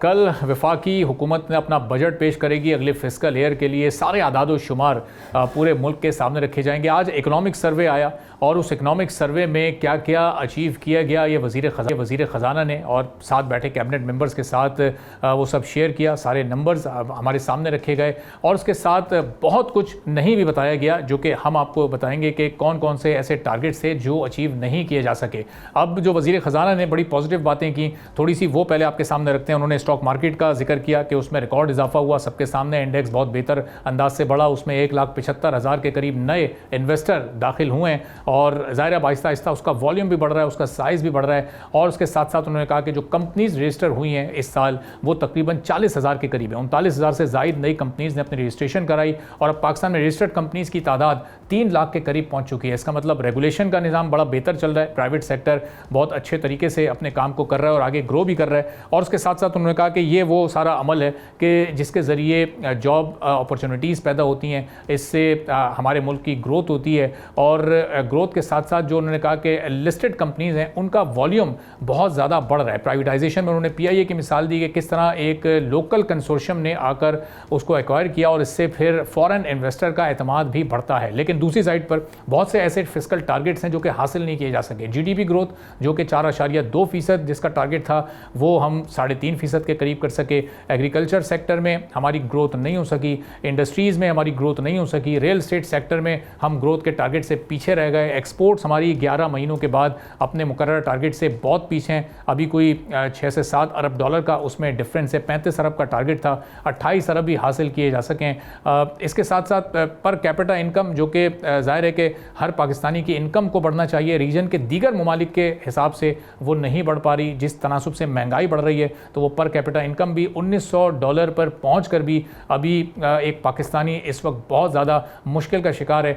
कल वफाकी हुकूमत ने अपना बजट पेश करेगी अगले फिस्कल ईयर के लिए। सारे आदाद व शुमार पूरे मुल्क के सामने रखे जाएंगे। आज इकनॉमिक सर्वे आया और उस इकनॉमिक सर्वे में क्या क्या अचीव किया गया ये वज़ीर ख़जाना ने और साथ बैठे कैबिनेट मेंबर्स के साथ वो सब शेयर किया। सारे नंबर्स हमारे सामने रखे गए और उसके साथ बहुत कुछ नहीं भी बताया गया, जो कि हम आपको बताएंगे कि कौन कौन से ऐसे टारगेट्स थे जो अचीव नहीं किए जा सके। अब जो वज़ीर ख़जाना ने बड़ी पॉजिटिव बातें की, थोड़ी सी वो पहले आपके सामने रखते हैं। उन्होंने स्टॉक मार्केट का जिक्र किया कि उसमें रिकॉर्ड इजाफा हुआ, सबके सामने इंडेक्स बहुत बेहतर अंदाज से बढ़ा, उसमें 1,75,000 के करीब नए इन्वेस्टर दाखिल हुए हैं और ज़ाहिर है आहिस्ता आहिस्ता उसका वॉल्यूम भी बढ़ रहा है, उसका साइज़ भी बढ़ रहा है। और उसके साथ साथ उन्होंने कहा कि जो कंपनीज रजिस्टर हुई हैं इस साल वो तकरीबन 40,000 के करीब है। 39,000 से ज़ायद नई कंपनीज़ ने अपनी रजिस्ट्रेशन कराई और अब पाकिस्तान में रजिस्टर्ड कंपनीज़ की तादाद 3 लाख के करीब पहुँच चुकी है। इसका मतलब रेगुलेशन का निज़ाम बड़ा बेहतर चल रहा है, प्राइवेट सेक्टर बहुत अच्छे तरीके से अपने काम को कर रहा है और आगे ग्रो भी कर रहा है। और उसके साथ साथ उन्होंने कहा कि ये वो सारा अमल है कि जिसके ज़रिए जॉब अपॉर्चुनिटीज़ पैदा होती हैं, इससे हमारे मुल्क की ग्रोथ होती है। और ग्रोथ के साथ साथ जो उन्होंने कहा कि लिस्टेड कंपनीज़ हैं उनका वॉल्यूम बहुत ज़्यादा बढ़ रहा है। प्राइवेटाइजेशन में उन्होंने PIA की मिसाल दी कि किस तरह एक लोकल कंसोर्शियम ने आकर उसको एक्वायर किया और इससे फिर फॉरेन इन्वेस्टर का एतमाद भी बढ़ता है। लेकिन दूसरी साइड पर बहुत से ऐसे फिस्कल टारगेट्स हैं जो कि हासिल नहीं किए जा सके। GDP ग्रोथ जो कि 4.2% जिसका टारगेट था वो हम 3.5% के करीब कर सके। एग्रीकल्चर सेक्टर में हमारी ग्रोथ नहीं हो सकी, इंडस्ट्रीज़ में हमारी ग्रोथ नहीं हो सकी, रियल एस्टेट सेक्टर में हम ग्रोथ के टारगेट से पीछे रह गए। एक्सपोर्ट्स हमारी 11 महीनों के बाद अपने मुकर्रर टारगेट से बहुत पीछे हैं। अभी कोई 6 से 7 अरब डॉलर का उसमें डिफरेंस है। 35 अरब का टारगेट था, 28 अरब भी हासिल किए जा सकें। इसके साथ साथ पर कैपिटा इनकम जो कि ज़ाहिर है कि हर पाकिस्तानी की इनकम को बढ़ना चाहिए, रीजन के दीगर ममालिक के हिसाब से वो नहीं बढ़ पा रही। जिस तनासुब से महंगाई बढ़ रही है तो वो पर कैपिटा इनकम भी $1900 पर पहुँच कर भी अभी एक पाकिस्तानी इस वक्त बहुत ज़्यादा मुश्किल का शिकार है।